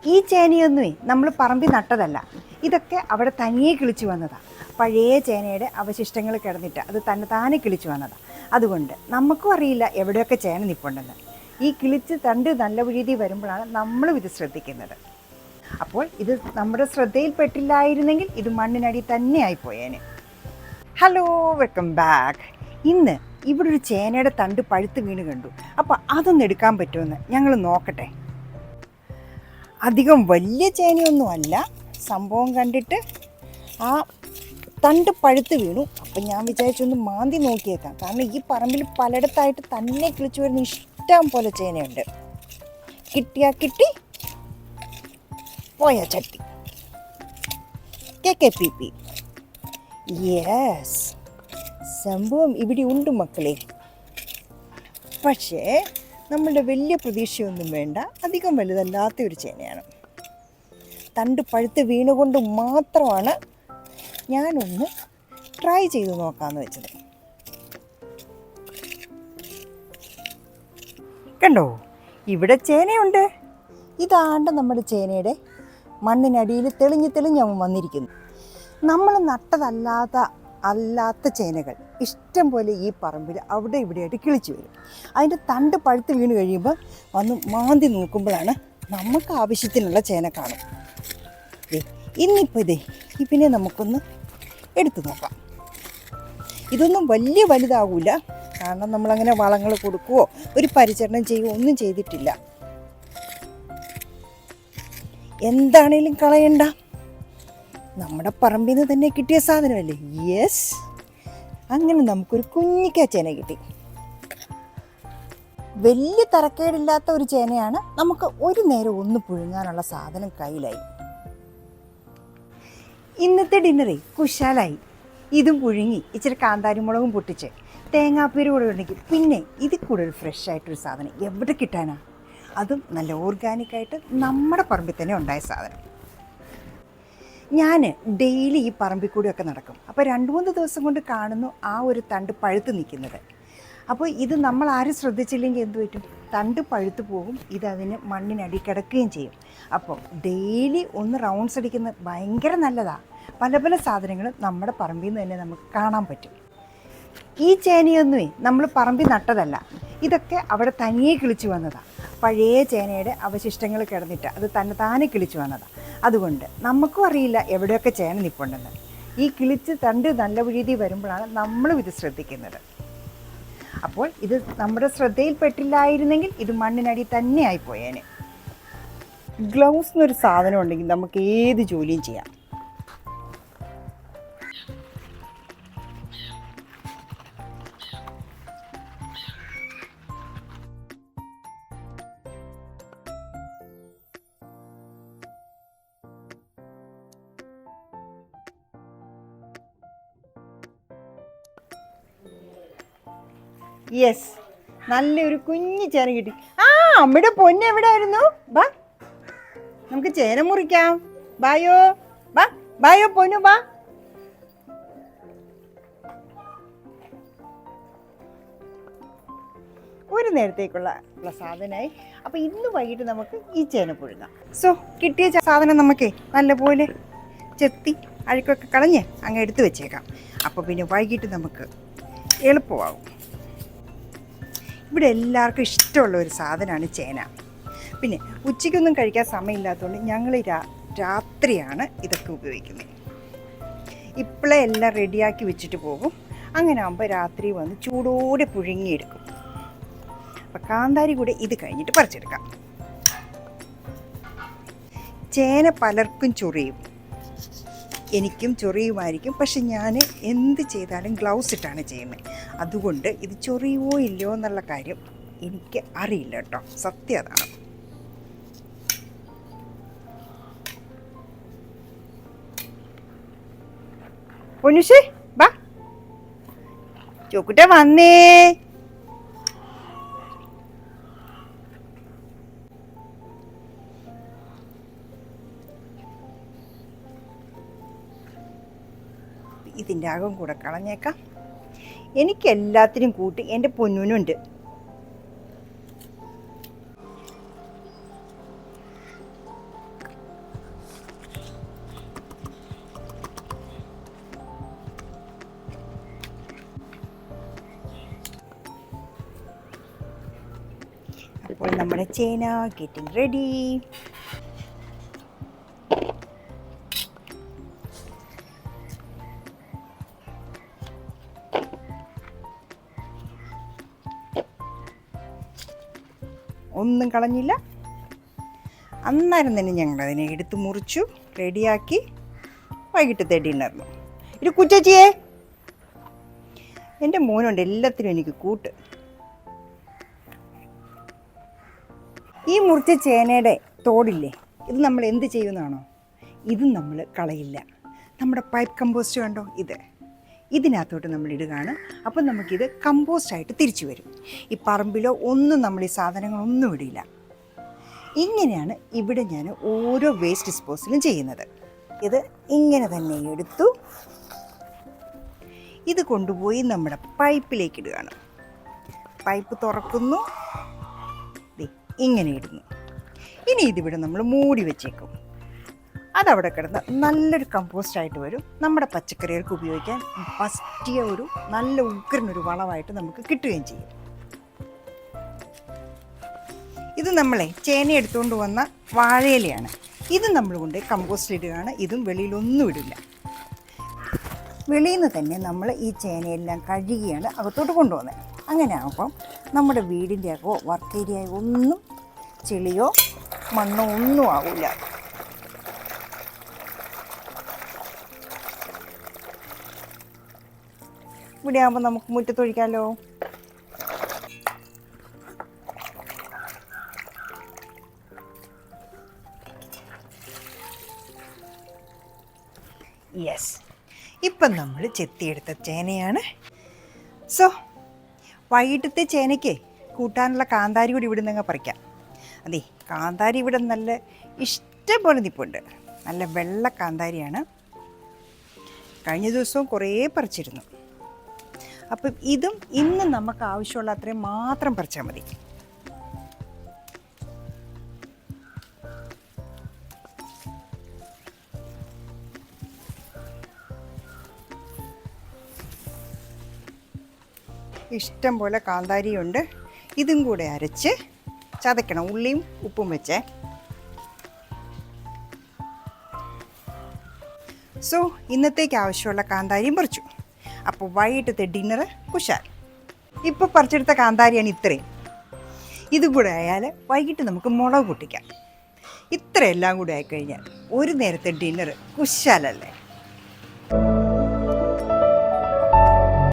ഈ ചേനയൊന്നുമേ നമ്മൾ പറമ്പിൽ നട്ടതല്ല. ഇതൊക്കെ അവിടെ തനിയെ കിളിച്ചു വന്നതാണ്. പഴയ ചേനയുടെ അവശിഷ്ടങ്ങൾ കിടന്നിട്ട് അത് താനെ കിളിച്ചു വന്നതാണ്. അതുകൊണ്ട് നമുക്കും അറിയില്ല എവിടെയൊക്കെ ചേന നിൽപ്പുണ്ടെന്ന്. ഈ കിളിച്ച് തണ്ട് നല്ല രീതി വരുമ്പോഴാണ് നമ്മളും ഇത് ശ്രദ്ധിക്കുന്നത്. അപ്പോൾ ഇത് നമ്മുടെ ശ്രദ്ധയിൽപ്പെട്ടില്ലായിരുന്നെങ്കിൽ ഇത് മണ്ണിനടി തന്നെ ആയിപ്പോയേനെ. Hello, welcome back. ഇന്ന് ഇവിടെ ഒരു ചേനയുടെ തണ്ട് പഴുത്ത് വീണ് കണ്ടു. അപ്പോൾ അതൊന്ന് എടുക്കാൻ പറ്റുമെന്ന് ഞങ്ങൾ നോക്കട്ടെ. അധികം വലിയ ചേനയൊന്നും അല്ല സംഭവം. കണ്ടിട്ട് ആ തണ്ട് പഴുത്ത് വീണു. അപ്പം ഞാൻ വിചാരിച്ചൊന്ന് മാന്തി നോക്കിയേക്കാം. കാരണം ഈ പറമ്പിൽ പലയിടത്തായിട്ട് തന്നെ കിളിച്ചു വരുന്ന ഇഷ്ടം പോലെ ചേനയുണ്ട്. കിട്ടിയാ കിട്ടി, പോയ ചട്ടി. KKPP. യെസ്, സംഭവം ഇവിടെ ഉണ്ട് മക്കളെ. പക്ഷേ നമ്മളുടെ വലിയ പ്രതീക്ഷയൊന്നും വേണ്ട. അധികം വലുതല്ലാത്ത ഒരു ചേനയാണ്. തണ്ട് പഴുത്ത് വീണുകൊണ്ട് മാത്രമാണ് ഞാനൊന്ന് ട്രൈ ചെയ്ത് നോക്കാമെന്ന് വെച്ചത്. കണ്ടോ, ഇവിടെ ചേനയുണ്ട്. ഇതാണ്ട് നമ്മുടെ ചേനയുടെ മണ്ണിനടിയിൽ തെളിഞ്ഞ് അവൻ വന്നിരിക്കുന്നു. നമ്മൾ നട്ടതല്ലാത്ത ചേനകൾ ഇഷ്ടം പോലെ ഈ പറമ്പിൽ അവിടെ ഇവിടെയായിട്ട് കിളിച്ചു വരും. അതിൻ്റെ തണ്ട് പഴുത്ത് വീണ് കഴിയുമ്പോൾ വന്ന് മാന്തി നോക്കുമ്പോഴാണ് നമുക്ക് ആവശ്യത്തിനുള്ള ചേന കാണും. ഇന്നിപ്പോൾ പിന്നെ നമുക്കൊന്ന് എടുത്തു നോക്കാം. ഇതൊന്നും വലിയ വലുതാകൂല, കാരണം നമ്മളങ്ങനെ വളങ്ങൾ കൊടുക്കുകയോ ഒരു പരിചരണം ചെയ്യുകയോ ഒന്നും ചെയ്തിട്ടില്ല. എന്താണേലും കളയണ്ട, നമ്മുടെ പറമ്പിൽ നിന്ന് തന്നെ കിട്ടിയ സാധനമല്ലേ. യെസ്, അങ്ങനെ നമുക്കൊരു കുഞ്ഞിക്ക ചേന കിട്ടി. വലിയ തരക്കേടില്ലാത്ത ഒരു ചേനയാണ്. നമുക്ക് ഒരു നേരം ഒന്ന് പുഴുങ്ങാനുള്ള സാധനം കയ്യിലായി. ഇന്നത്തെ ഡിന്നറേ കുശാലായി. ഇതും പുഴുങ്ങി ഇച്ചിരി കാന്താരിമുളകും പൊട്ടിച്ച് തേങ്ങാപ്പീര് കൂടെ ഉണ്ടെങ്കിൽ പിന്നെ ഇതിൽ കൂടെ ഒരു ഫ്രഷ് ആയിട്ടൊരു സാധനം എവിടെ കിട്ടാനാ? അതും നല്ല ഓർഗാനിക്കായിട്ട് നമ്മുടെ പറമ്പിൽ തന്നെ ഉണ്ടായ സാധനം. ഞാൻ ഡെയിലി ഈ പറമ്പിൽ കൂടിയൊക്കെ നടക്കും. അപ്പോൾ 2-3 ദിവസം കൊണ്ട് കാണുന്നു ആ ഒരു തണ്ട് പഴുത്ത് നിൽക്കുന്നത്. അപ്പോൾ ഇത് നമ്മൾ ആരും ശ്രദ്ധിച്ചില്ലെങ്കിൽ എന്ത് പറ്റും? തണ്ട് പഴുത്ത് പോകും. ഇതതിന് മണ്ണിനടി കിടക്കുകയും ചെയ്യും. അപ്പോൾ ഡെയിലി ഒന്ന് റൗണ്ട്സ് അടിക്കുന്നത് ഭയങ്കര നല്ലതാണ്. പല പല സാധനങ്ങളും നമ്മുടെ പറമ്പിൽ നിന്ന് തന്നെ നമുക്ക് കാണാൻ പറ്റും. ഈ ചേനയൊന്നുമേ നമ്മൾ പറമ്പിൽ നട്ടതല്ല. ഇതൊക്കെ അവിടെ തനിയെ കിളിച്ചു വന്നതാണ്. പഴയ ചേനയുടെ അവശിഷ്ടങ്ങൾ കിടന്നിട്ട് അത് താനെ കിളിച്ചു വന്നതാണ്. അതുകൊണ്ട് നമുക്കും അറിയില്ല എവിടെയൊക്കെ ചേന നിൽപ്പുണ്ടെന്ന്. ഈ കിളിച്ച് തണ്ട് നല്ല രീതി വരുമ്പോഴാണ് നമ്മളും ഇത് ശ്രദ്ധിക്കുന്നത്. അപ്പോൾ ഇത് നമ്മുടെ ശ്രദ്ധയിൽപ്പെട്ടില്ലായിരുന്നെങ്കിൽ ഇത് മണ്ണിനടി തന്നെ ആയിപ്പോയേനെ. ഗ്ലൗസ് എന്നൊരു സാധനം ഉണ്ടെങ്കിൽ നമുക്ക് ഏത് ജോലിയും ചെയ്യാം. യെസ്, നല്ലൊരു കുഞ്ഞു ചേന കിട്ടി. അമ്മയുടെ പൊന്ന് എവിടെയായിരുന്നു? ബാ, നമുക്ക് ചേന മുറിക്കാം. ബായോ പൊന്നു ബാ. ഒരു നേരത്തേക്കുള്ള സാധനമായി. അപ്പോൾ ഇന്ന് വൈകിട്ട് നമുക്ക് ഈ ചേന പുഴുങ്ങാം. സോ കിട്ടിയ സാധനം നമുക്ക് നല്ലപോലെ ചെത്തി അഴുക്കൊക്കെ കളഞ്ഞ് അങ്ങ് എടുത്ത് വെച്ചേക്കാം. അപ്പോൾ പിന്നെ വൈകിട്ട് നമുക്ക് എളുപ്പമാകും. ഇവിടെ എല്ലാവർക്കും ഇഷ്ടമുള്ള ഒരു സാധനമാണ് ചേന. പിന്നെ ഉച്ചയ്ക്കൊന്നും കഴിക്കാൻ സമയമില്ലാത്തതുകൊണ്ട് ഞങ്ങൾ രാത്രിയാണ് ഇതൊക്കെ ഉപയോഗിക്കുന്നത്. ഇപ്പോഴേ എല്ലാം റെഡിയാക്കി വെച്ചിട്ട് പോകും. അങ്ങനെ ആകുമ്പോൾ രാത്രി വന്ന് ചൂടോടെ പുഴുങ്ങിയെടുക്കും. അപ്പം കാന്താരി കൂടെ ഇത് കഴിഞ്ഞിട്ട് പറിച്ചെടുക്കാം. ചേന പലർക്കും ചൊറിയും, എനിക്കും ചൊറിയുമായിരിക്കും. പക്ഷെ ഞാൻ എന്ത് ചെയ്താലും ഗ്ലൗസ് ഇട്ടാണ് ചെയ്യുന്നത്. അതുകൊണ്ട് ഇത് ചൊറിയുവോ ഇല്ലയോ എന്നുള്ള കാര്യം എനിക്ക് അറിയില്ല കേട്ടോ. സത്യം അതാണ്. പൊന്നുഷേ ബാ, ചോക്കുട്ട വന്നേ. ഇതിൻ്റെ അകം കൂടെ കളഞ്ഞേക്കാം. എനിക്ക് എല്ലാത്തിനും കൂട്ടി എൻ്റെ പൊന്നുനുണ്ട്. അപ്പോൾ നമ്മുടെ ചേന ഗെറ്റിംഗ് റെഡി. ഒന്നും കളഞ്ഞില്ല. അന്നേരം തന്നെ ഞങ്ങളതിനെ എടുത്ത് മുറിച്ചു റെഡിയാക്കി വൈകിട്ടത്തെ ഡിന്നറിന്. ഇത് കുച്ചച്ചിയെ, എൻ്റെ മോനുണ്ട് എല്ലാത്തിനും എനിക്ക് കൂട്ട്. ഈ മുറിച്ച ചേനയുടെ തോടില്ലേ, ഇത് നമ്മൾ എന്ത് ചെയ്യുന്നതാണോ, ഇത് നമ്മൾ കളയില്ല. നമ്മുടെ പൈപ്പ് കമ്പോസ്റ്റ് കണ്ടോ, ഇതിനകത്തോട്ട് നമ്മൾ ഇടുകയാണ്. അപ്പം നമുക്കിത് കമ്പോസ്റ്റായിട്ട് തിരിച്ചു വരും. ഈ പറമ്പിലോ ഒന്നും നമ്മൾ ഈ സാധനങ്ങളൊന്നും ഇടില്ല. ഇങ്ങനെയാണ് ഇവിടെ ഞാൻ ഓരോ വേസ്റ്റ് ഡിസ്പോസലും ചെയ്യുന്നത്. ഇത് ഇങ്ങനെ തന്നെ എടുത്തു, ഇത് കൊണ്ടുപോയി നമ്മുടെ പൈപ്പിലേക്ക് ഇടുകയാണ്. പൈപ്പ് തുറക്കുന്നു, ഇങ്ങനെ ഇടുന്നു. ഇനി ഇതിവിടെ നമ്മൾ മൂടി വെച്ചേക്കും. അതവിടെ കിടന്ന് നല്ലൊരു കമ്പോസ്റ്റായിട്ട് വരും. നമ്മുടെ പച്ചക്കറികൾക്ക് ഉപയോഗിക്കാൻ പറ്റിയ ഒരു നല്ല ഉഗ്രനൊരു വളമായിട്ട് നമുക്ക് കിട്ടുകയും ചെയ്യും. ഇത് നമ്മളെ ചേന എടുത്തുകൊണ്ട് വന്ന വാഴയിലയാണ്. ഇത് നമ്മൾ കൊണ്ട് കമ്പോസ്റ്റ് ഇടുകയാണ്. ഇതും വെളിയിലൊന്നും ഇടില്ല. വെളിയിൽ നിന്ന് തന്നെ നമ്മൾ ഈ ചേനയെല്ലാം കഴുകിയാണ് അകത്തോട്ട് കൊണ്ടുവന്നത്. അങ്ങനെ ആകുമ്പം നമ്മുടെ വീടിൻ്റെ അകമോ വർക്ക് ഏരിയയോ ഒന്നും ചെളിയോ മണ്ണോ ഒന്നും ആവില്ല. ഇവിടെ ആകുമ്പോൾ നമുക്ക് മുറ്റത്തൊഴിക്കാമല്ലോ. യെസ്, ഇപ്പം നമ്മൾ ചെത്തിയെടുത്ത ചേനയാണ്. സോ വൈകിട്ടത്തെ ചേനയ്ക്ക് കൂട്ടാനുള്ള കാന്താരി കൂടി ഇവിടെ നിന്ന് പറിക്കാം. അതെ, കാന്താരി ഇവിടെ നല്ല ഇഷ്ടം പോലെ നിൽപ്പുണ്ട്. നല്ല വെള്ള കാന്താരിയാണ്. കഴിഞ്ഞ ദിവസവും കുറേ പറിച്ചിരുന്നു. അപ്പം ഇതും ഇന്ന് നമുക്ക് ആവശ്യമുള്ള അത്രയും മാത്രം പറിച്ചാൽ മതി. ഇഷ്ടം പോലെ കാന്താരിയുണ്ട്. ഇതും കൂടെ അരച്ച് ചതയ്ക്കണം, ഉള്ളിയും ഉപ്പും വെച്ചേ. സോ ഇന്നത്തേക്ക് ആവശ്യമുള്ള കാന്താരിയും പറിച്ചു. അപ്പോൾ വൈകിട്ടത്തെ ഡിന്നർ കുശാൽ. ഇപ്പോൾ പറിച്ചെടുത്ത കാന്താരിയാണ് ഇത്രയും. ഇതും കൂടെ ആയാൽ വൈകിട്ട് നമുക്ക് മുളക് പൊട്ടിക്കാം. ഇത്രയെല്ലാം കൂടെ ആയിക്കഴിഞ്ഞാൽ ഒരു നേരത്തെ ഡിന്നർ കുശാലല്ലേ.